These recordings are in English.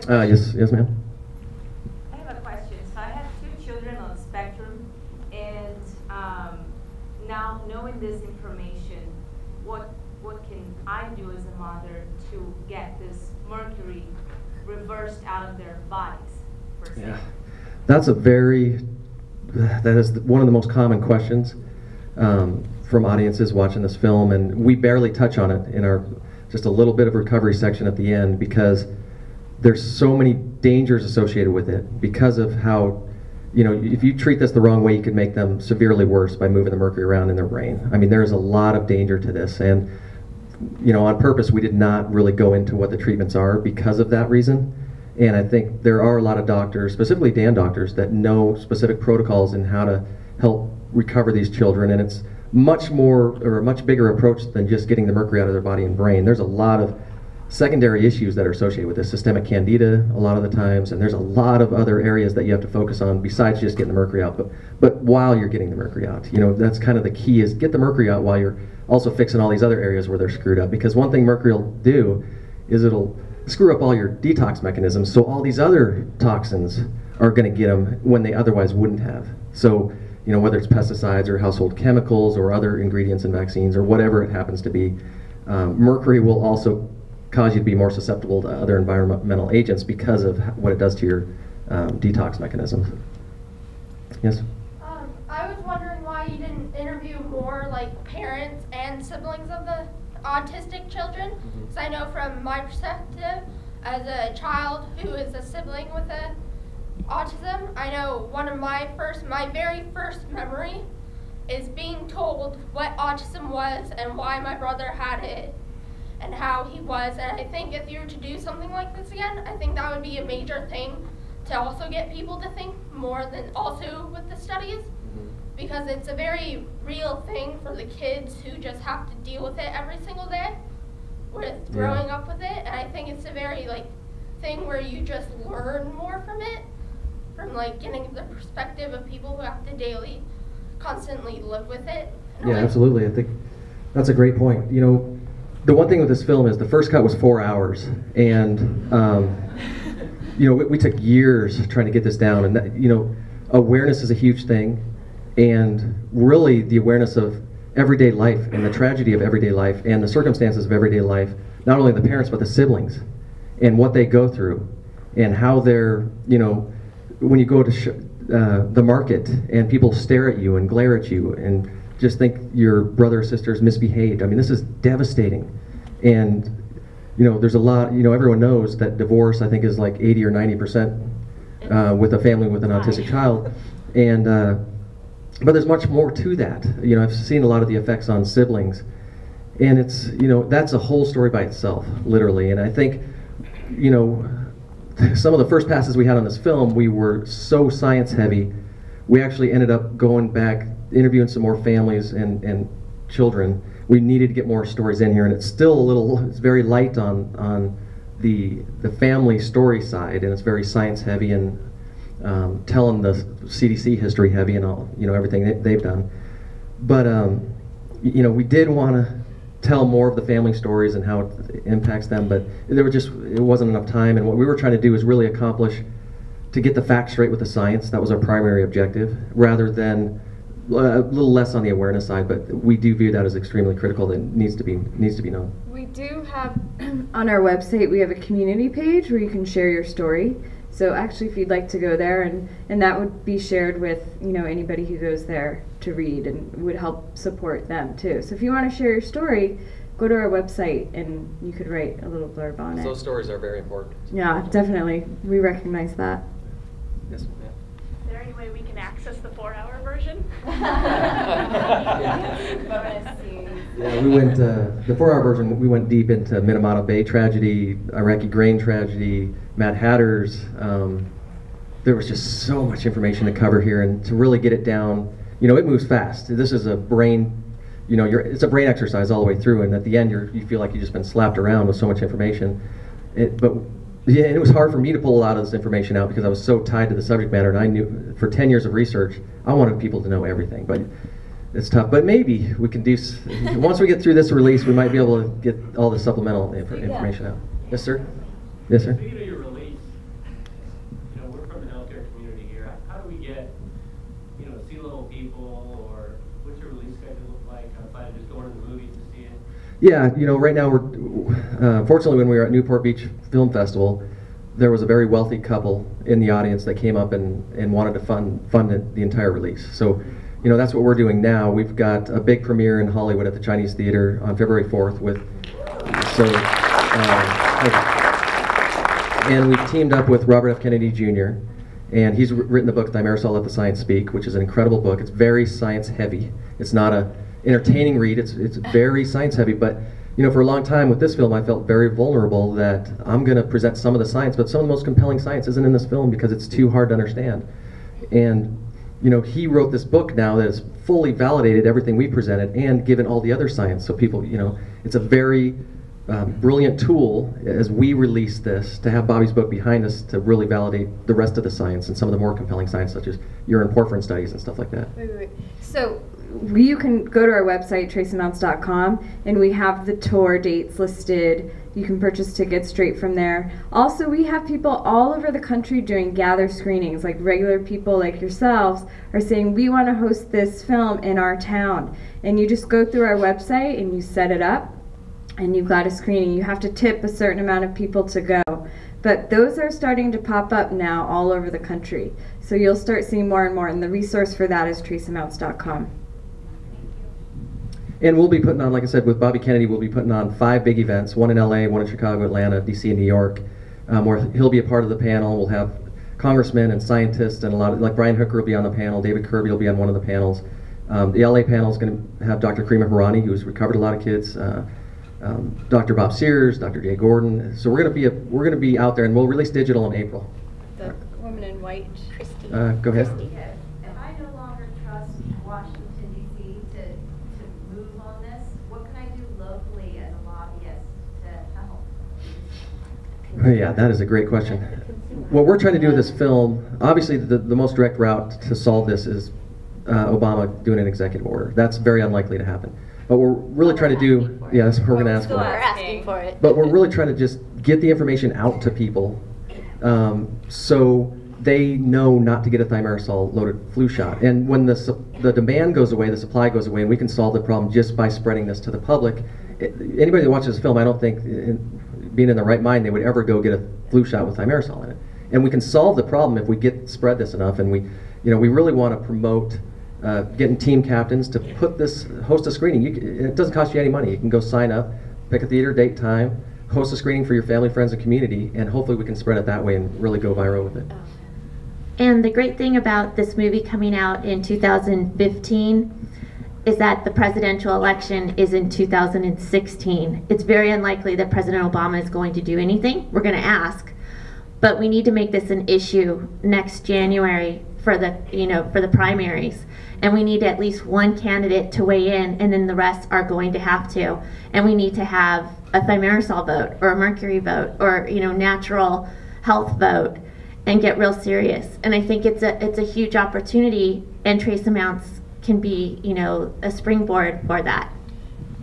Yes, ma'am. I have a question. So I have two children on the spectrum, and now knowing this information, what can I do as a mother to get this mercury reversed out of their bodies, per se? Yeah, that is one of the most common questions from audiences watching this film, and we barely touch on it in our just a little bit of recovery section at the end because there's so many dangers associated with it because of how, if you treat this the wrong way, you could make them severely worse by moving the mercury around in their brain. I mean, there's a lot of danger to this, and on purpose, we did not really go into what the treatments are because of that reason. And I think there are a lot of doctors, specifically DAN doctors, that know specific protocols in how to help recover these children, and it's much more, or a much bigger approach than just getting the mercury out of their body and brain. There's a lot of secondary issues that are associated with this, systemic candida a lot of the times, and there's a lot of other areas that you have to focus on besides just getting the mercury out, but while you're getting the mercury out. That's kind of the key, is get the mercury out while you're also fixing all these other areas where they're screwed up, because one thing mercury will do is it'll screw up all your detox mechanisms, so all these other toxins are going to get them when they otherwise wouldn't have. So, whether it's pesticides or household chemicals or other ingredients in vaccines or whatever it happens to be, mercury will also cause you to be more susceptible to other environmental agents because of what it does to your detox mechanisms. Yes? I was wondering why you didn't interview more parents and siblings of the autistic children. Because I know from my perspective as a child who is a sibling with autism, I know one of my very first memory is being told what autism was and why my brother had it and how he was. And I think if you were to do something like this again, I think that would be a major thing to also get people to think more than also with the studies, because it's a very real thing for the kids who just have to deal with it every single day with growing up with it. And I think it's a very thing where you just learn more from it, from getting the perspective of people who have to constantly live with it. Yeah, absolutely. I think that's a great point. The one thing with this film is the first cut was 4 hours, and we took years trying to get this down. And that, awareness is a huge thing, and really the awareness of everyday life and the tragedy of everyday life and the circumstances of everyday life, not only the parents but the siblings, and what they go through, and how they're, when you go to the market and people stare at you and glare at you and just think your brother or sister's misbehaved. I mean, this is devastating. And, there's a lot, everyone knows that divorce, I think, is 80 or 90% with a family with an autistic child. And, but there's much more to that. I've seen a lot of the effects on siblings. And it's, that's a whole story by itself, literally. And I think, some of the first passes we had on this film, we were so science heavy, we actually ended up going back, interviewing some more families and children. We needed to get more stories in here, and it's still it's very light on the family story side, and it's very science heavy and telling the CDC history heavy and all, everything they've done. But we did want to tell more of the family stories and how it impacts them, but it wasn't enough time, and what we were trying to do is really accomplish to get the facts straight with the science. That was our primary objective, rather than a little less on the awareness side, but we do view that as extremely critical, that needs to be known. We do have on our website, we have a community page where you can share your story. So actually, if you'd like to go there, and that would be shared with anybody who goes there to read, and would help support them too. So if you want to share your story, go to our website and you could write a little blurb on it. Those stories are very important. Yeah, definitely. We recognize that. Yes, ma'am. Is there any way we can access the 4-hour version? Yeah, we went, the 4-hour version, we went deep into Minamata Bay tragedy, Iraqi grain tragedy, Mad Hatters. There was just so much information to cover here, and to really get it down, it moves fast. This is a brain, it's a brain exercise all the way through, and at the end you feel like you've just been slapped around with so much information. But yeah, and it was hard for me to pull a lot of this information out because I was so tied to the subject matter, and I knew for 10 years of research, I wanted people to know everything, but it's tough. But maybe we can do, once we get through this release, we might be able to get all the supplemental information out. Yes, sir? Yes, sir? Speaking of your release, Yeah, you know, right now we're, fortunately when we were at Newport Beach Film Festival, there was a very wealthy couple in the audience that came up and wanted to fund the entire release. So, you know, that's what we're doing now. We've got a big premiere in Hollywood at the Chinese Theater on February 4th and we've teamed up with Robert F. Kennedy Jr., and he's written the book Thimerosal, Let the Science Speak, which is an incredible book. It's very science heavy. It's not a entertaining read, it's very science heavy, but you know, for a long time with this film I felt very vulnerable that I'm going to present some of the science, but some of the most compelling science isn't in this film because it's too hard to understand. And you know, he wrote this book now that has fully validated everything we presented and given all the other science, so people, you know, it's a very brilliant tool as we release this to have Bobby's book behind us to really validate the rest of the science and some of the more compelling science such as urine porphyrin studies and stuff like that. Wait. So you can go to our website, traceamounts.com, and we have the tour dates listed. You can purchase tickets straight from there. Also, we have people all over the country doing gather screenings, like regular people like yourselves are saying, we want to host this film in our town. And you just go through our website and you set it up, and you've got a screening. You have to tip a certain amount of people to go. But those are starting to pop up now all over the country. So you'll start seeing more and more, and the resource for that is traceamounts.com. And we'll be putting on, like I said, with Bobby Kennedy, we'll be putting on 5 big events, one in LA, one in Chicago, Atlanta, DC, and New York, where he'll be a part of the panel. We'll have congressmen and scientists and a lot of, like Brian Hooker will be on the panel, David Kirby will be on one of the panels. The LA panel is going to have Dr. Karima Harani, who's recovered a lot of kids, Dr. Bob Sears, Dr. Jay Gordon. So we're going to be out there, and we'll release digital in April. The woman in white, Christy. Go ahead. Christy, if I no longer trust Washington, D.C. to move on this, what can I do locally as a lobbyist to help? Yeah, that is a great question. What we're trying to do with this film, obviously the most direct route to solve this is Obama doing an executive order. That's very unlikely to happen. But we're really trying to do, yeah, that's what we're going to ask for. We're asking for it. But we're really trying to just get the information out to people so they know not to get a thimerosal loaded flu shot. And when the demand goes away, the supply goes away, and we can solve the problem just by spreading this to the public. Anybody that watches this film, I don't think, being in the right mind, they would ever go get a flu shot with thimerosal in it. And we can solve the problem if we spread this enough, and we really want to promote getting team captains to host a screening. It doesn't cost you any money. You can go sign up, pick a theater, date, time, host a screening for your family, friends, and community, and hopefully we can spread it that way and really go viral with it. And the great thing about this movie coming out in 2015 is that the presidential election is in 2016. It's very unlikely that President Obama is going to do anything. We're going to ask, but we need to make this an issue next January for the primaries. And we need at least one candidate to weigh in, and then the rest are going to have to. And we need to have a thimerosal vote, or a Mercury vote, or natural health vote, and get real serious. And I think it's a huge opportunity, and Trace Amounts can be a springboard for that.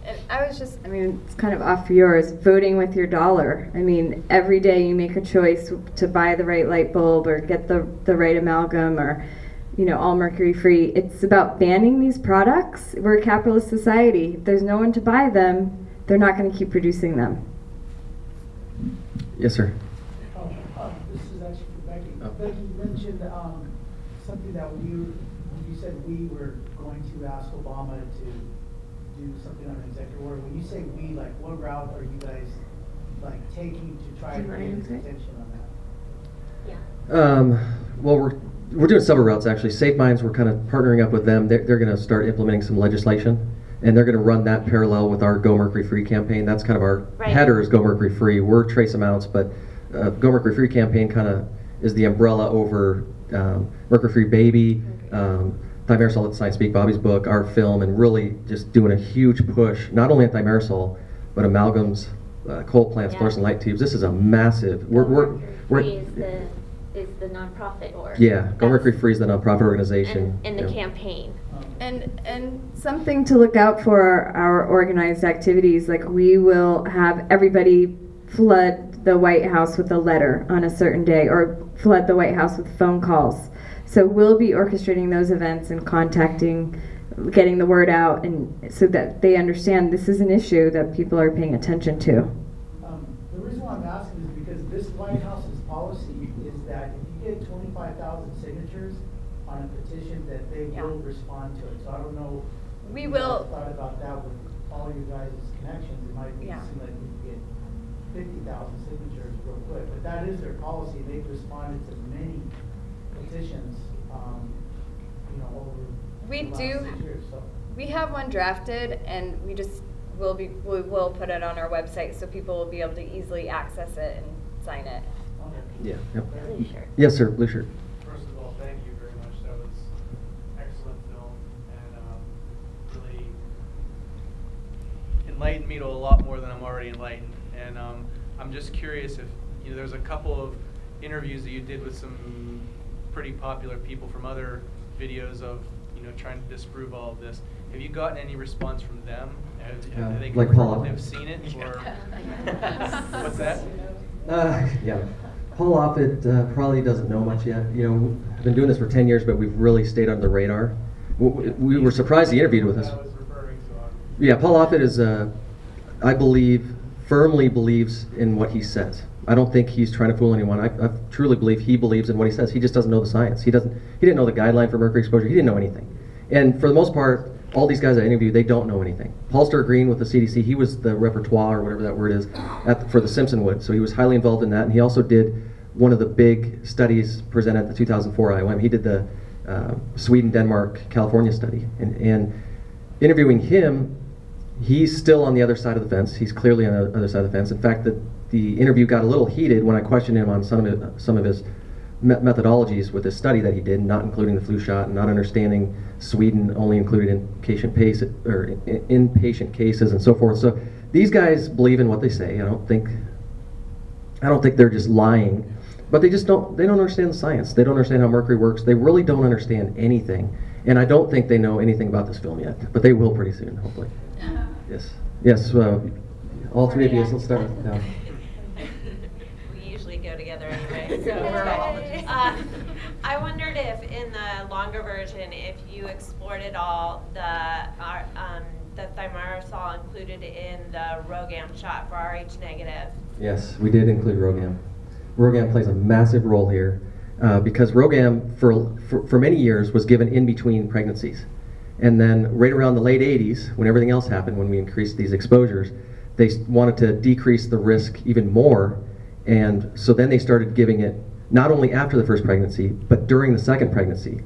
And it's kind of off yours, voting with your dollar. I mean, every day you make a choice to buy the right light bulb or get the right amalgam or all mercury free. It's about banning these products. We're a capitalist society. If there's no one to buy them, they're not going to keep producing them. Yes, sir. This is actually for Becky. Oh. Becky, you mentioned something that you said we were going to ask Obama to do something on an executive order. When you say we, like, what route are you guys taking to try to get his attention on that? Yeah. Well, we're doing several routes actually. Safe Minds, we're kind of partnering up with them. They're going to start implementing some legislation, and they're going to run that parallel with our Go Mercury Free campaign. That's kind of our header is Go Mercury Free. We're Trace Amounts, but Go Mercury Free campaign kind of is the umbrella over Mercury Free Baby, Thimerosal, Let the Science Speak, Bobby's book, our film, and really just doing a huge push, not only at Thimerosal, but amalgams, coal plants, fluorescent light tubes. This is a massive. Is the nonprofit org. Yeah, Go Mercury Free is the nonprofit organization. And the campaign. And something to look out for our organized activities, like we will have everybody flood the White House with a letter on a certain day, or flood the White House with phone calls. So we'll be orchestrating those events and contacting getting the word out, and so that they understand this is an issue that people are paying attention to. The reason why I'm asking is because this White House's policy is that if you get 25,000 signatures on a petition, that they will respond to it. So I don't know. We if you will. guys thought about that with all your guys' connections. It might seem like we could get 50,000 signatures real quick, but that is their policy. They've responded to many petitions, over We the last do. 6 years. So. We have one drafted, and we will put it on our website so people will be able to easily access it and sign it. Okay. Yeah. Yep. Blue shirt. Yes, sir. Blue shirt. First of all, thank you very much. That was excellent film, and really enlightened me to a lot more than I'm already enlightened. And I'm just curious if there's a couple of interviews that you did with some pretty popular people from other videos of trying to disprove all of this. Have you gotten any response from them? Have they like confirmed Paul. they've seen it, or what's that? Yeah. Paul Offit probably doesn't know much yet. I've been doing this for 10 years, but we've really stayed under the radar. We were surprised he interviewed with us. I was referring to. Yeah, Paul Offit is, I believe, firmly believes in what he says. I don't think he's trying to fool anyone. I truly believe he believes in what he says. He just doesn't know the science. He didn't know the guideline for mercury exposure. He didn't know anything. And for the most part, all these guys I interviewed, they don't know anything. Paul Sturr Green with the CDC, he was the repertoire, or whatever that word is, for the Simpsonwood. So he was highly involved in that, and he also did one of the big studies presented at the 2004 IOM. He did the Sweden, Denmark, California study. And interviewing him, he's still on the other side of the fence. He's clearly on the other side of the fence. In fact, the interview got a little heated when I questioned him on some of his methodologies with this study that he did, not including the flu shot and not understanding Sweden only included inpatient cases and so forth. So these guys believe in what they say. I don't think they're just lying, but they don't understand the science. They don't understand how mercury works. They really don't understand anything, and I don't think they know anything about this film yet, but they will pretty soon, hopefully. Yes. All three of you. Let's start with Val. We usually go together anyway, so we're all. I wondered if in the longer version, if you explored at all the Thimerosal included in the RhoGAM shot for Rh negative. Yes, we did include RhoGAM. RhoGAM plays a massive role here because RhoGAM for many years was given in between pregnancies. And then right around the late 80s, when everything else happened, when we increased these exposures, they wanted to decrease the risk even more. And so then they started giving it not only after the first pregnancy, but during the second pregnancy.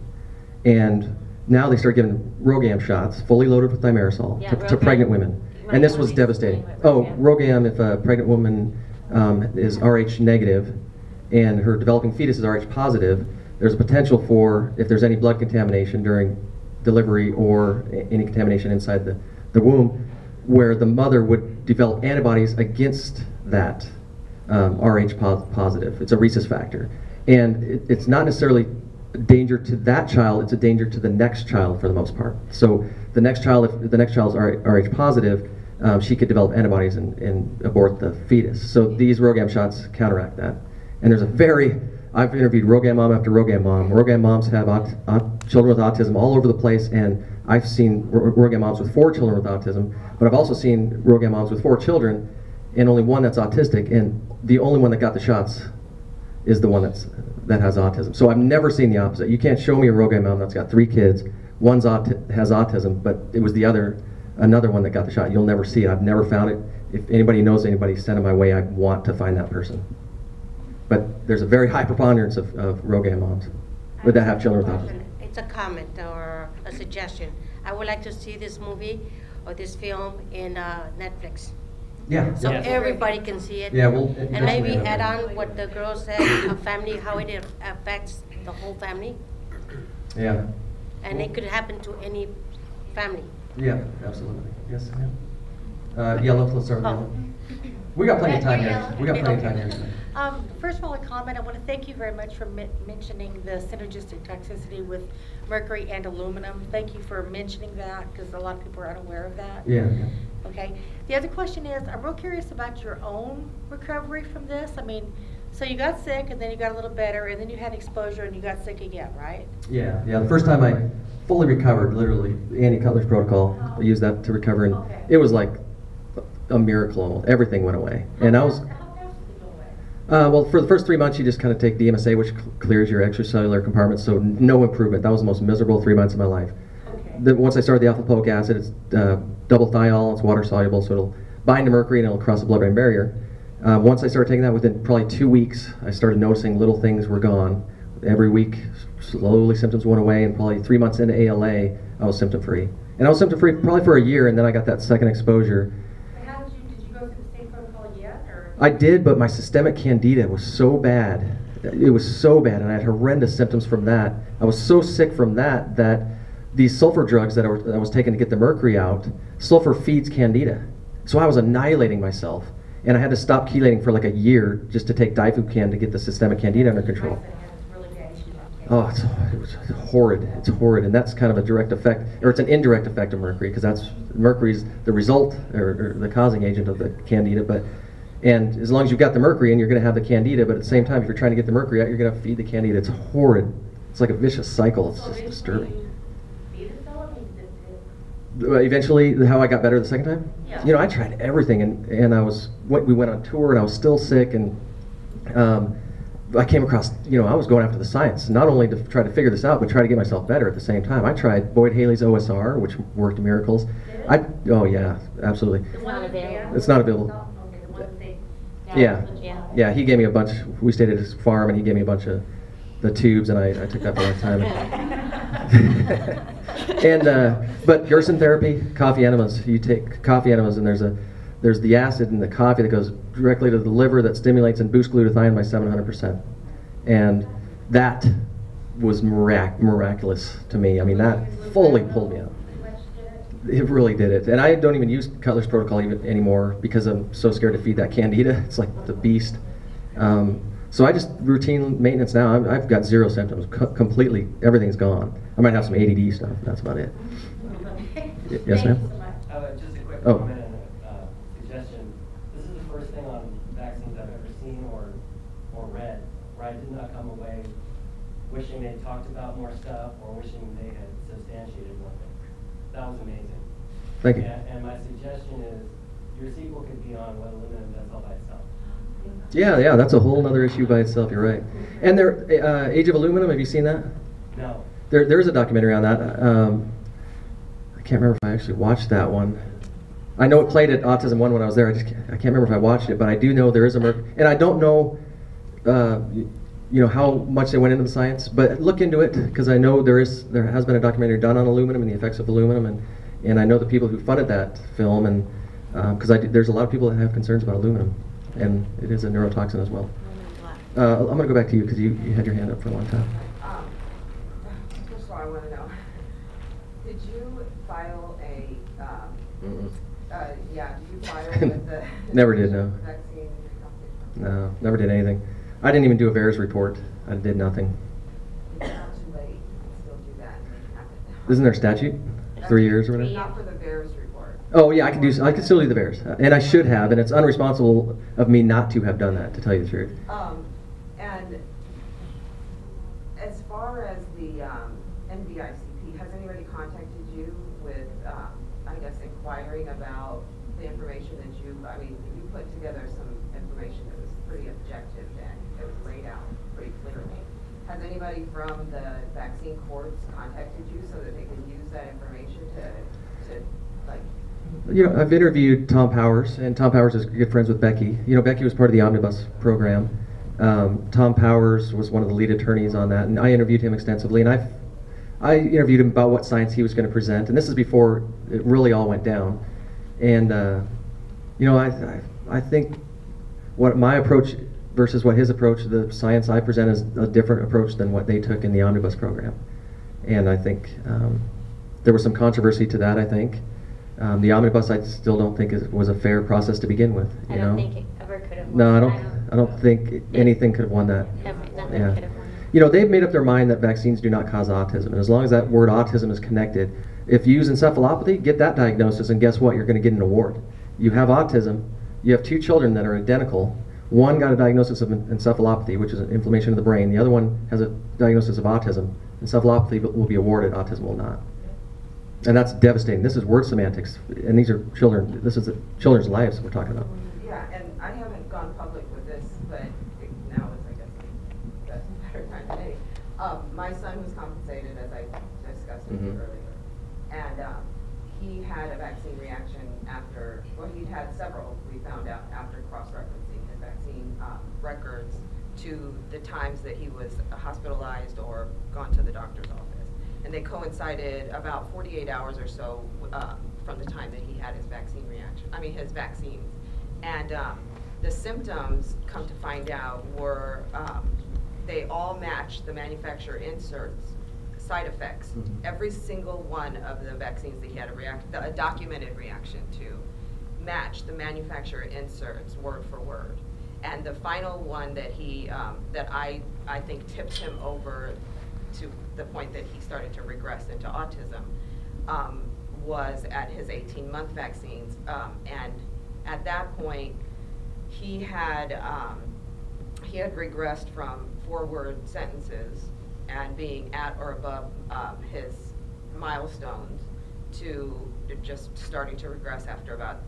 And now they start giving RhoGAM shots, fully loaded with Thimerosal, to pregnant women. And this was devastating. RhoGAM, if a pregnant woman is Rh negative and her developing fetus is Rh positive, there's a potential for, if there's any blood contamination during delivery or any contamination inside the womb, where the mother would develop antibodies against that Rh positive. It's a rhesus factor. And it's not necessarily a danger to that child, it's a danger to the next child for the most part. So the next child, if the next child is Rh positive, she could develop antibodies and abort the fetus. So these RhoGAM shots counteract that. And I've interviewed RhoGAM mom after RhoGAM mom. RhoGAM moms have children with autism all over the place, and I've seen RhoGAM moms with 4 children with autism, but I've also seen RhoGAM moms with 4 children and only one that's autistic, and the only one that got the shots is the one that has autism. So I've never seen the opposite. You can't show me a RhoGAM mom that's got 3 kids, one has autism, but it was another one that got the shot. You'll never see it. I've never found it. If anybody knows anybody, send it my way. I want to find that person. But there's a very high preponderance of RhoGAM moms that have children with autism. It's a comment or a suggestion. I would like to see this movie or this film in Netflix. Yeah. So everybody can see it. Yeah, we'll and maybe add on what the girl said, a family, how it affects the whole family. Yeah. And it could happen to any family. Yeah, absolutely. Yes, ma'am. Let's start with yellow. We got plenty of time here. First of all, a comment. I want to thank you very much for mentioning the synergistic toxicity with mercury and aluminum. Thank you for mentioning that because a lot of people are unaware of that. Yeah. Okay. The other question is, I'm real curious about your own recovery from this. I mean, so you got sick and then you got a little better and then you had exposure and you got sick again, right? Yeah. The first time fully recovered, literally. Andy Cutler's protocol. I used that to recover, and it was like a miracle. Everything went away, and I was. Well, for the first 3 months, you just kind of take DMSA, which clears your extracellular compartments, so no improvement. That was the most miserable 3 months of my life. Then once I started the alpha-lipoic acid, it's double thiol, it's water soluble, so it'll bind to mercury and it'll cross the blood-brain barrier. Once I started taking that, within probably 2 weeks, I started noticing little things were gone. Every week, slowly symptoms went away, and probably 3 months into ALA, I was symptom-free. And I was symptom-free probably for a year, and then I got that second exposure. Did you go through the same protocol yet? Or? I did, but my systemic candida was so bad. It was so bad, and I had horrendous symptoms from that. I was so sick from that that these sulfur drugs that I was taking to get the mercury out, sulfur feeds candida. So I was annihilating myself, and I had to stop chelating for like a year just to take Difucan to get the systemic candida under control. Oh, it was horrid. It's horrid, and that's kind of a direct effect, or it's an indirect effect of mercury, because that's mercury's the result or the causing agent of the candida. And as long as you've got the mercury, and you're going to have the candida, but at the same time, if you're trying to get the mercury out, you're going to feed the candida. It's horrid. It's like a vicious cycle. It's just disturbing. Eventually, how I got better the second time? Yeah. You know, I tried everything, and we went on tour, and I was still sick, and I came across, I was going after the science, not only to try to figure this out, but try to get myself better at the same time. I tried Boyd Haley's OSR, which worked miracles. Oh yeah, absolutely. It's not available. It's not available. Yeah, he gave me a bunch. We stayed at his farm, and he gave me a bunch of the tubes, and I took that for a long time. But Gerson therapy, coffee enemas. You take coffee enemas, and there's the acid in the coffee that goes directly to the liver that stimulates and boosts glutathione by 700%. And that was miraculous to me. I mean, that fully pulled me out. It really did it. And I don't even use Cutler's protocol anymore because I'm so scared to feed that candida. It's like the beast. So I just routine maintenance now. I've got zero symptoms. Completely, everything's gone. I might have some ADD stuff. That's about it. Yes, ma'am? Just a quick comment and a suggestion. This is the first thing on vaccines I've ever seen or read where I did not come away wishing they talked about more stuff or wishing they had substantiated more things. That was amazing. Thank you. And my suggestion is your sequel could be on what aluminum does all by itself. Yeah, that's a whole other issue by itself. You're right. And Age of Aluminum. Have you seen that? No. There's a documentary on that. I can't remember if I actually watched that one. I know it played at Autism One when I was there. I can't remember if I watched it, but I do know there is a mercury, and I don't know, how much they went into the science. But look into it, because I know there has been a documentary done on aluminum and the effects of aluminum, and I know the people who funded that film, and because there's a lot of people that have concerns about aluminum, and it is a neurotoxin as well. I'm going to go back to you because you had your hand up for a long time. First of all, I want to know, did you file did you file with the Never did, no. vaccine? No, never did anything. I didn't even do a VAERS report. I did nothing. It's not too late. You can still do that and make it happen. Isn't there a statute? 3 years or whatever? Not for the VAERS report. Oh yeah, I can still do the VAERS, and I should have, and it's unresponsible of me not to have done that, to tell you the truth. And as far as the NVICP, has anybody contacted you with, inquiring about the information that you put together some information that was pretty objective and it was laid out pretty clearly. Has anybody from the vaccine courts contacted you so that they can use that information to I've interviewed Tom Powers, and Tom Powers is good friends with Becky. Becky was part of the Omnibus program. Tom Powers was one of the lead attorneys on that, and I interviewed him extensively, and I interviewed him about what science he was going to present, and this is before it really all went down. And I think what my approach versus what his approach, the science I present, is a different approach than what they took in the Omnibus program. And I think there was some controversy to that. I think the Omnibus, I still don't think was a fair process to begin with. I don't think it ever could have won. No, I don't think anything could have won that. Nothing could have won. They've made up their mind that vaccines do not cause autism, and as long as that word autism is connected, if you use encephalopathy, get that diagnosis, and guess what? You're going to get an award. You have autism. You have 2 children that are identical. One got a diagnosis of encephalopathy, which is an inflammation of the brain. The other one has a diagnosis of autism. Encephalopathy will be awarded, autism will not. And that's devastating. This is word semantics, and these are children. This is children's lives we're talking about. Yeah, and I haven't gone public with this, but now is, I guess, that's a better time than any. My son was compensated, as I discussed with you earlier, and he had a vaccine reaction after, well, he'd had several, we found out, after cross-referencing his vaccine records to the times that he was hospitalized or gone to the doctor's office. And they coincided about 48 hours or so from the time that he had his vaccine reaction, his vaccines. And the symptoms, come to find out, were, they all matched the manufacturer inserts side effects. Every single one of the vaccines that he had a documented reaction to matched the manufacturer inserts word for word. And the final one that he, that I think tipped him over to the point that he started to regress into autism, was at his 18-month vaccines. And at that point, he had regressed from 4-word sentences and being at or above his milestones to just starting to regress after about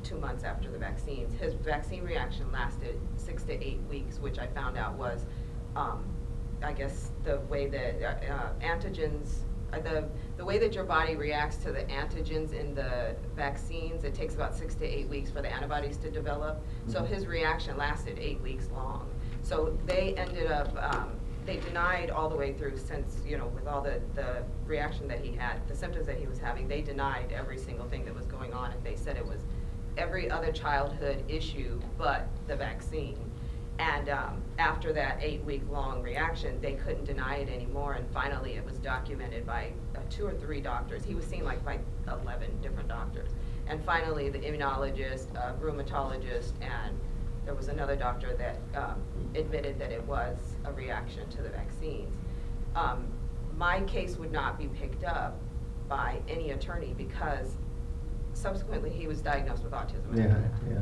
2 months after the vaccines. His vaccine reaction lasted 6 to 8 weeks, which I found out was, I guess, the way that antigens, the way that your body reacts to the antigens in the vaccines, it takes about 6 to 8 weeks for the antibodies to develop. So his reaction lasted 8 weeks long. So they ended up, they denied all the way through, since, with all the reaction that he had, the symptoms that he was having, they denied every single thing that was going on, and they said it was every other childhood issue but the vaccine. And after that 8-week long reaction, they couldn't deny it anymore, and finally it was documented by 2 or 3 doctors. He was seen by 11 different doctors. And finally the immunologist, rheumatologist, and there was another doctor that admitted that it was a reaction to the vaccines. My case would not be picked up by any attorney because subsequently he was diagnosed with autism. Yeah,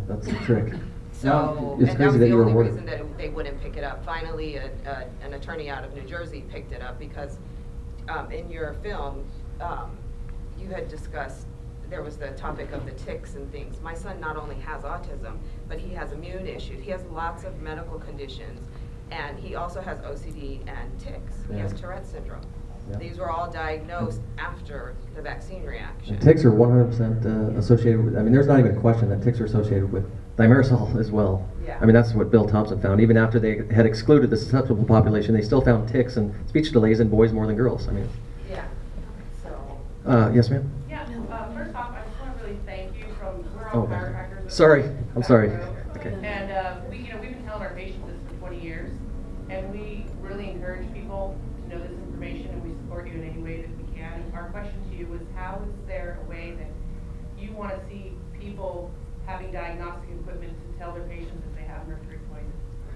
that's the trick. So, it's and crazy that was the you were only awarded. reason that they wouldn't pick it up. Finally, an attorney out of New Jersey picked it up because in your film, you had discussed, there was the topic of the tics and things. My son not only has autism, but he has immune issues. He has lots of medical conditions, and he also has OCD and tics. He has Tourette syndrome. Yeah. These were all diagnosed after the vaccine reaction. And tics are 100% associated with, there's not even a question that tics are associated with Thimerosal as well. Yeah. That's what Bill Thompson found. Even after they had excluded the susceptible population, they still found tics and speech delays in boys more than girls. Yeah. So. Yes, ma'am? Yeah. First off, I just want to really thank you we're all chiropractors. Sorry. I'm sorry. Okay. And we've been telling our patients this for 20 years, and we really encourage people to know this information, and we support you in any way that we can. And our question to you was, how is there a way that you want to see people having diagnostic equipment to tell their patients if they have mercury poisoning?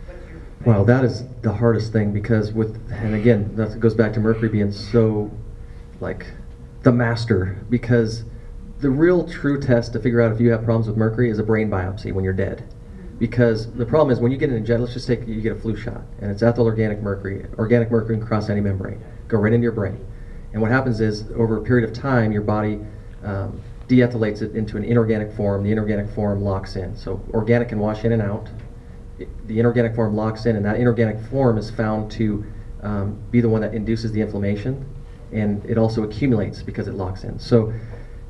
What's your Well, that is the hardest thing because and again, that goes back to mercury being so, the master, because the real true test to figure out if you have problems with mercury is a brain biopsy when you're dead. Because the problem is when you get an injection, let's just take, you get a flu shot, and it's ethyl organic mercury can cross any membrane, go right into your brain. And what happens is, over a period of time, your body deethylates it into an inorganic form. The inorganic form locks in. So organic can wash in and out. The inorganic form locks in, and that inorganic form is found to be the one that induces the inflammation, and it also accumulates because it locks in. So,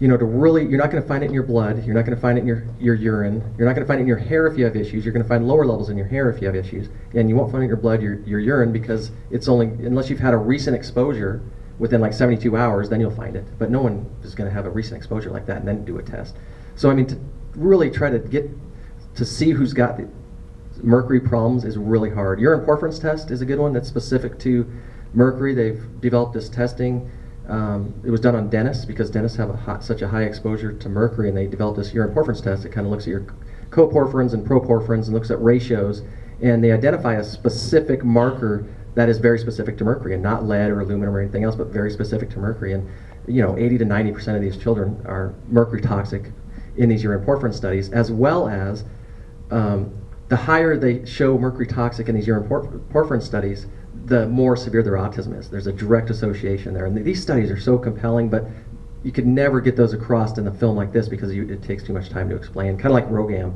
you're not going to find it in your blood, you're not going to find it in your urine, you're not going to find it in your hair if you have issues, you're going to find lower levels in your hair if you have issues, and you won't find it in your blood, your urine, because it's only, unless you've had a recent exposure within 72 hours, then you'll find it. But no one is going to have a recent exposure like that and then do a test. So to really try to get to see who's got the mercury problems is really hard. Urine porphyrins test is a good one that's specific to mercury. They've developed this testing. It was done on dentists because dentists have such a high exposure to mercury, and they developed this urine porphyrins test. It kind of looks at your coporphyrins and proporphyrins and looks at ratios, and they identify a specific marker that is very specific to mercury, and not lead or aluminum or anything else, but very specific to mercury. And 80 to 90% of these children are mercury toxic in these urine porphyrin studies, as well as the higher they show mercury toxic in these urine porphyrin studies, the more severe their autism is. There's a direct association there. And these studies are so compelling, but you could never get those across in a film like this because it takes too much time to explain. Kind of like ROGAM.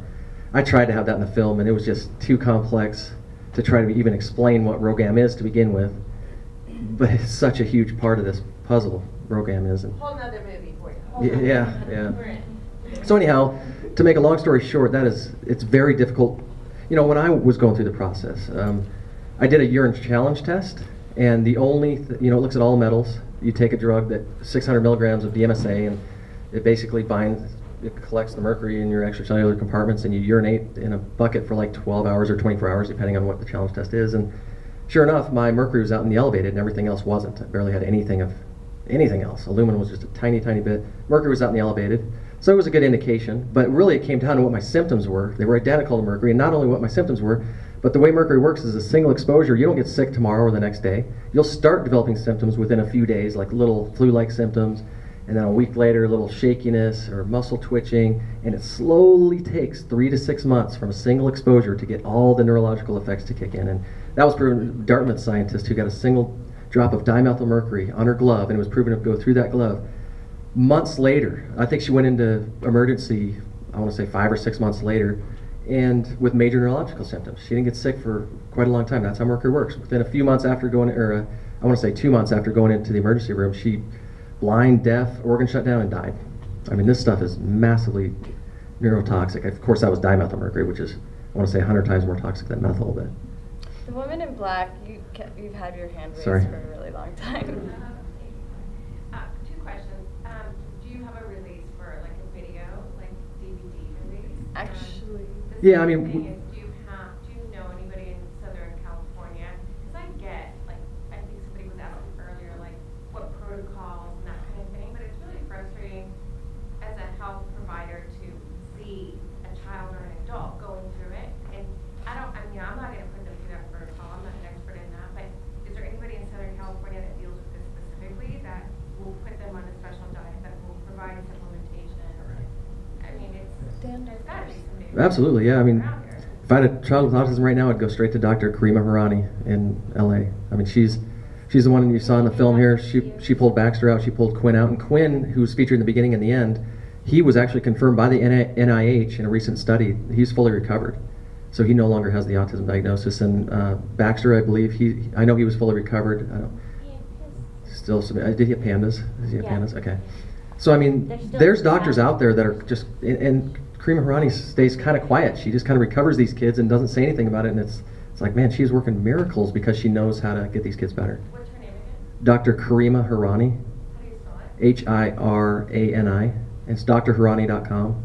I tried to have that in the film, and it was just too complex to try to even explain what ROGAM is to begin with. But it's such a huge part of this puzzle, ROGAM is. And Whole nother movie for you. yeah. So anyhow, to make a long story short, it's very difficult. You know, when I was going through the process, I did a urine challenge test, and the only, it looks at all metals. You take a drug that 600 milligrams of DMSA, and it basically it collects the mercury in your extracellular compartments, and you urinate in a bucket for like 12 hours or 24 hours, depending on what the challenge test is. And sure enough, my mercury was out in the elevated, and everything else wasn't. I barely had anything else. Aluminum was just a tiny, tiny bit. Mercury was out in the elevated. So it was a good indication, but really it came down to what my symptoms were. They were identical to mercury, and not only what my symptoms were, but the way mercury works is a single exposure. You don't get sick tomorrow or the next day. You'll start developing symptoms within a few days, like little flu-like symptoms, and then a week later, a little shakiness or muscle twitching, and it slowly takes 3 to 6 months from a single exposure to get all the neurological effects to kick in. And that was proven. Dartmouth scientist who got a single drop of dimethylmercury on her glove, and it was proven to go through that glove. Months later, I think she went into emergency, I want to say 5 or 6 months later, and with major neurological symptoms. She didn't get sick for quite a long time. That's how mercury works. Within a few months after going, I want to say 2 months after going into the emergency room, she blind, deaf, organ shut down, and died. I mean, this stuff is massively neurotoxic. Of course, that was dimethylmercury, which is, I want to say, 100 times more toxic than methyl. But the woman in black, you've had your hand raised Sorry. for a really long time. Two questions. Do you have a release for like a video, like DVD release? Actually, yeah, I mean, Do you know anybody in Southern California? Because I think somebody was asking earlier, like what protocols and that kind of thing. But it's really frustrating as a health provider to see a child or an adult going through it. And I'm not going to put them through that protocol. I'm not an expert in that. But is there anybody in Southern California that deals with this specifically that will put them on a special diet that will provide supplementation? I mean, there's got to be somebody. absolutely, yeah. I mean, if I had a child with autism right now, I'd go straight to Dr. Karima Harani in LA. I mean, she's the one you saw in the film here. She pulled Baxter out, she pulled Quinn out, and Quinn, who was featured in the beginning and the end, he was actually confirmed by the NIH in a recent study. He's fully recovered, so he no longer has the autism diagnosis. And Baxter, I believe, I know he was fully recovered. I don't. Still, did he have pandas? Does he have pandas? Okay. So I mean, there's doctors out there that are just, and Karima Harani stays kind of quiet. She just kind of recovers these kids and doesn't say anything about it. And it's like, man, she's working miracles because she knows how to get these kids better. What's her name again? Dr. Karima Harani. How do you spell it? Hirani. And it's drharani.com.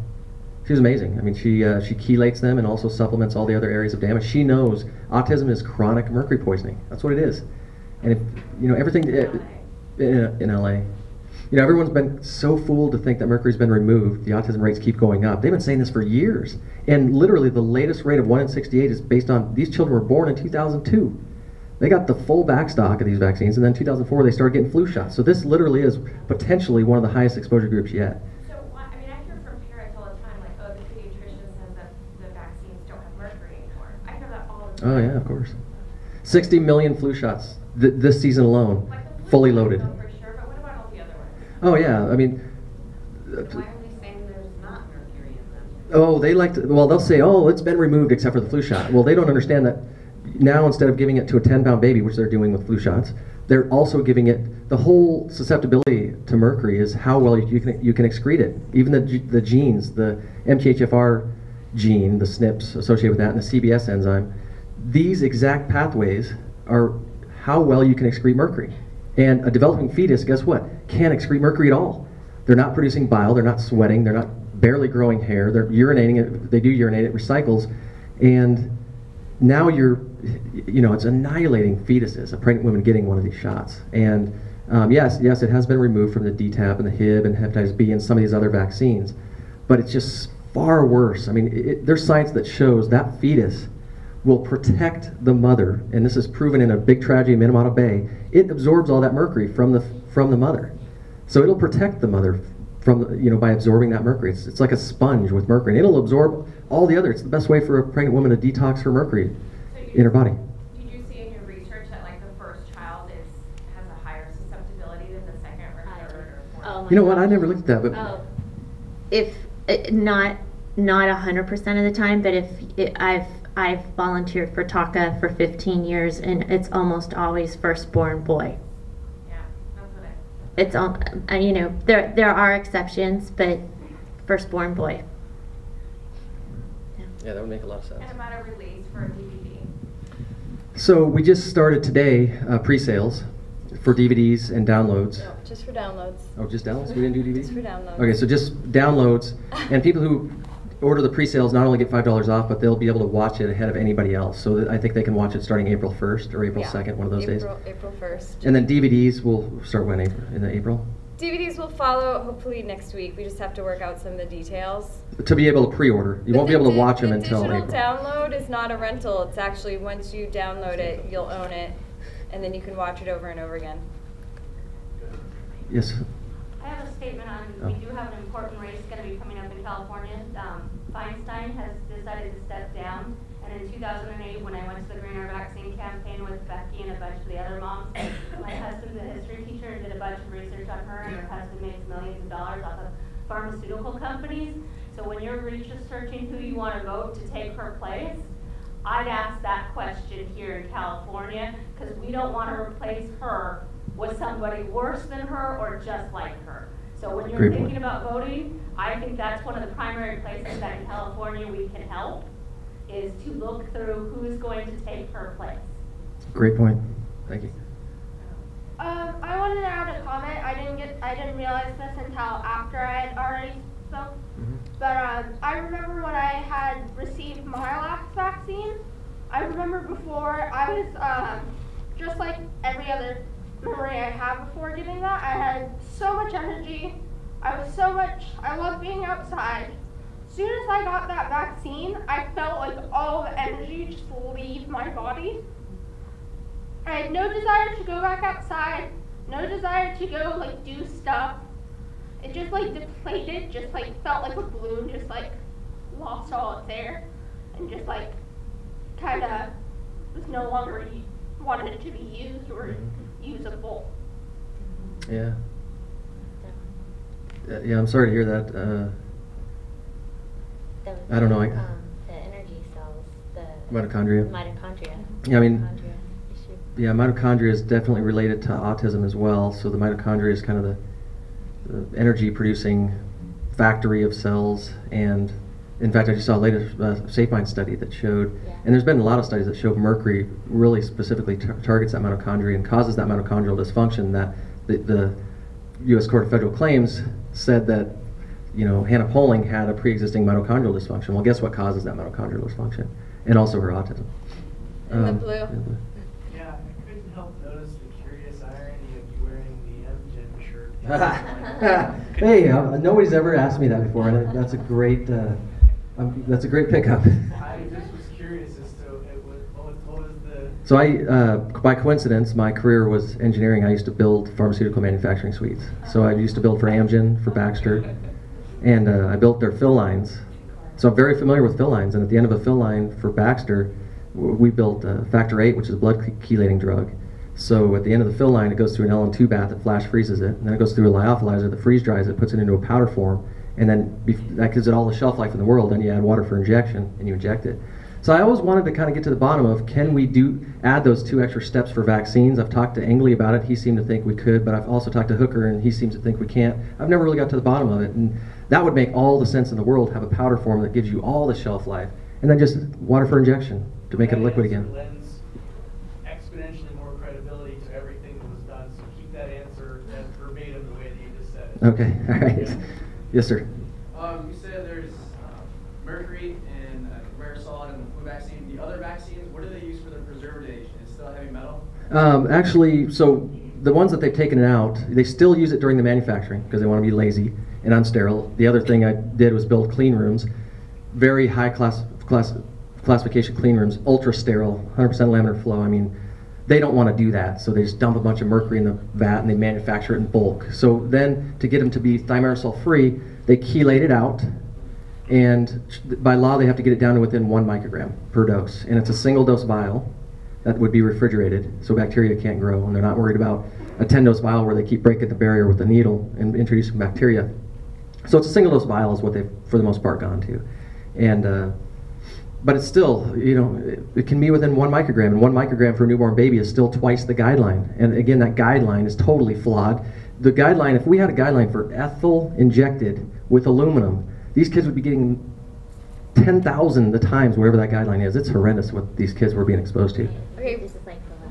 She's amazing. I mean, she chelates them and also supplements all the other areas of damage. She knows autism is chronic mercury poisoning. That's what it is. And if everything in LA. Everyone's been so fooled to think that mercury's been removed. The autism rates keep going up. They've been saying this for years. And literally the latest rate of 1 in 68 is based on, these children were born in 2002. They got the full backstock of these vaccines, and then 2004 they started getting flu shots. So this literally is potentially one of the highest exposure groups yet. So, I hear from parents all the time, like, oh, the pediatrician says that the vaccines don't have mercury anymore. I hear that all the time. Oh yeah, of course. 60 million flu shots this season alone, fully loaded. For sure, but what about all the other ones? Oh yeah, I mean, Why are we saying there's not mercury in them? oh, they'll say, oh, it's been removed except for the flu shot. Well, they don't understand that now instead of giving it to a 10-pound baby, which they're doing with flu shots, they're also giving it, the whole susceptibility to mercury is how well you can excrete it. Even the genes, the MTHFR gene, the SNPs associated with that, and the CBS enzyme, these exact pathways are how well you can excrete mercury. And a developing fetus, guess what? Can't excrete mercury at all. They're not producing bile, they're not sweating, they're not barely growing hair, they're urinating it, they do urinate, it recycles, and now it's annihilating fetuses, a pregnant woman getting one of these shots. And yes, it has been removed from the DTaP and the Hib and hepatitis B and some of these other vaccines, but it's just far worse. I mean, there's science that shows that fetus will protect the mother, and this is proven in a big tragedy in Minamata Bay. It absorbs all that mercury from the mother, so it'll protect the mother from by absorbing that mercury. It's like a sponge with mercury, and it'll absorb all the other. It's the best way for a pregnant woman to detox her mercury in her body. Did you see in your research that like the my You know what? I gosh. never looked at that, but Oh, If not 100% of the time, but I've volunteered for TACA for 15 years, and it's almost always firstborn boy. Yeah, that's what I. It's all, you know, there are exceptions, but firstborn boy. yeah, that would make a lot of sense. And about a release for a DVD. So we just started today pre-sales for DVDs and downloads. No, just for downloads. Oh, just downloads? We didn't do DVDs? Just for downloads. Okay, so just downloads, and people who order the pre-sales not only get $5 off, but they'll be able to watch it ahead of anybody else. So I think they can watch it starting April 1st or April 2nd, one of those days. April 1st. And then DVDs will start when, in April? DVDs will follow hopefully next week. We just have to work out some of the details. To be able to pre-order. You won't be able to watch them until The April. digital download is not a rental. It's actually once you download it, you'll own it, and then you can watch it over and over again. Yes. I have a statement on, Oh. we do have an important race going to be coming up in California. Feinstein has decided to step down, and in 2008, when I went to the Greener Vaccine campaign with Becky and a bunch of the other moms, my husband's a history teacher and did a bunch of research on her, and her husband makes millions of dollars off of pharmaceutical companies. So when you're researching who you want to vote to take her place, I'd ask that question here in California, because we don't want to replace her with somebody worse than her or just like her. So when you're Great thinking point. about voting, I think that's one of the primary places that in California we can help, is to look through who's going to take her place. Great point. Thank you. I wanted to add a comment. I didn't realize this until after I had already spoke. But I remember when I had received my last vaccine. I remember before I was just like every other memory I had before getting that. I had so much energy. I loved being outside. As soon as I got that vaccine, I felt like all the energy just leave my body. I had no desire to go back outside, no desire to go like do stuff. It just like depleted, just like felt like a balloon, just like lost all its air, and just like kind of was no longer wanted to be used or usable. Yeah. Yeah, I'm sorry to hear that. I don't know. The energy cells, the Mitochondria. Mitochondria. Yeah, I mean, Mitochondria issue. yeah, mitochondria is definitely related to autism as well. So the mitochondria is kind of the energy-producing factory of cells. And in fact, I just saw a latest SafeMind study that showed, and there's been a lot of studies that show mercury really specifically targets that mitochondria and causes that mitochondrial dysfunction. That the U.S. Court of Federal Claims said that, you know, Hannah Poling had a pre-existing mitochondrial dysfunction. Well, guess what causes that mitochondrial dysfunction? And also her autism. In the blue. Yeah, I couldn't help notice the curious irony of you wearing the Amgen shirt. Hey, nobody's ever asked me that before, and that's a great pickup. I just was curious as to what was the... So I, by coincidence, my career was engineering. I used to build pharmaceutical manufacturing suites. So I used to build for Amgen, for Baxter, and I built their fill lines. So I'm very familiar with fill lines, and at the end of a fill line for Baxter, we built Factor VIII, which is a blood chelating drug. So at the end of the fill line, it goes through an LN2 bath that flash freezes it, and then it goes through a lyophilizer that freeze dries it, puts it into a powder form, and then that gives it all the shelf life in the world. Then you add water for injection, and you inject it. So I always wanted to kind of get to the bottom of, can we add those 2 extra steps for vaccines? I've talked to Engley about it. He seemed to think we could, but I've also talked to Hooker, and he seems to think we can't. I've never really got to the bottom of it, and that would make all the sense in the world, have a powder form that gives you all the shelf life, and then just water for injection to make it a liquid again. Lends exponentially more credibility to everything that was done, so keep that answer as verbatim the way that you just said it. Okay, all right. Yeah. Yes, sir. You said there's mercury and Thimerosal and the flu vaccine. The other vaccines, what do they use for the preservative? Is it still heavy metal? Actually, so the ones that they've taken it out, they still use it during the manufacturing because they want to be lazy and unsterile. The other thing I did was build clean rooms, very high classification clean rooms, ultra sterile, 100% laminar flow. I mean, they don't want to do that, so they just dump a bunch of mercury in the vat and they manufacture it in bulk. So then, to get them to be thimerosal free, they chelate it out, and by law they have to get it down to within 1 microgram per dose. And it's a single dose vial that would be refrigerated, so bacteria can't grow, and they're not worried about a 10-dose vial where they keep breaking the barrier with the needle and introducing bacteria. So it's a single-dose vial is what they've, for the most part, gone to. And, but it's still, you know, it can be within 1 microgram, and 1 microgram for a newborn baby is still twice the guideline. And again, that guideline is totally flawed. The guideline, if we had a guideline for ethyl injected with aluminum, these kids would be getting 10,000 the times whatever that guideline is. It's horrendous what these kids were being exposed to. Okay,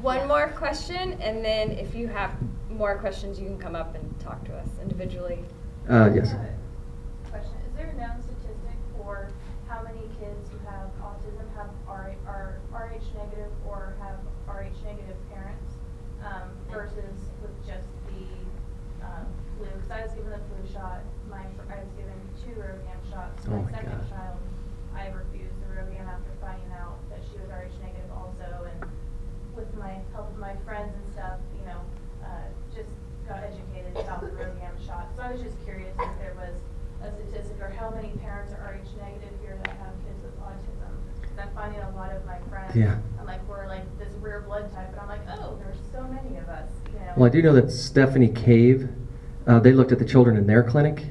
one more question, and then if you have more questions, you can come up and talk to us individually. Yes. Question: is there a known statistic for how many kids who have autism have are Rh negative or have Rh negative parents versus with just the flu? Because I was given the flu shot. I was given 2 Rogaine shots. Oh My my second gosh. child, I refused the Rogaine after finding out that she was Rh negative also, and with my help of my friends and stuff, you know, just got educated about the Rogaine shot. So I was just curious if there was a statistic or how many parents are Rh negative here that have kids with autism. Because I'm finding a lot of my friends, Yeah. I'm like, we're like this rare blood type, and I'm like, oh, there's so many of us, you know. Well, I do know that Stephanie Cave, they looked at the children in their clinic,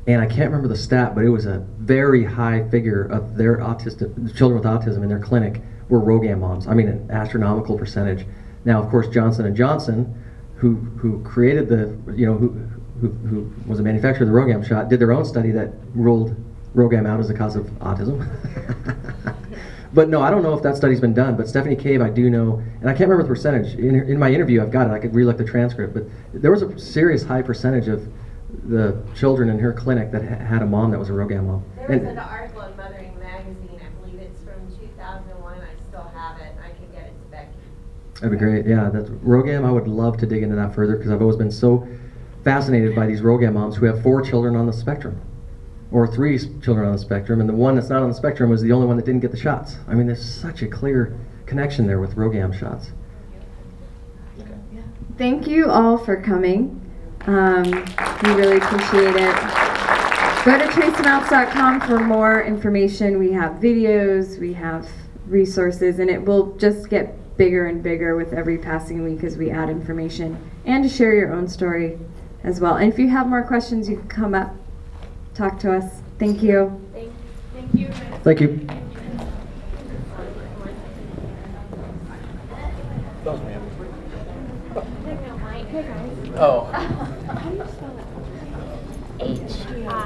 and I can't remember the stat, but it was a very high figure of their autistic children with autism in their clinic were Rogaine moms. I mean, an astronomical percentage. Now, of course, Johnson & Johnson, who created the, you know, who was a manufacturer of the Rogaine shot, did their own study that ruled Rogaine out as a cause of autism. But no, I don't know if that study's been done, but Stephanie Cave, I do know, and I can't remember the percentage. In my interview, I've got it. I could relook the transcript, but there was a serious high percentage of the children in her clinic that had a mom that was a Rogaine mom. There was an article in Mothering Magazine, I believe it's from 2001, I still have it, I can get it to Becky. That'd be great. Yeah, that's Rogaine. I would love to dig into that further because I've always been so fascinated by these Rogaine moms who have 4 children on the spectrum, or 3 children on the spectrum, and the one that's not on the spectrum was the only one that didn't get the shots. I mean, there's such a clear connection there with Rogaine shots. Thank you all for coming. We really appreciate it. Go to traceamounts.com for more information. We have videos, we have resources, and it will just get bigger and bigger with every passing week as we add information, and to share your own story as well. And if you have more questions, you can come up, talk to us. Thank you. Thank you. Thank you. Oh. H-I-R-A-N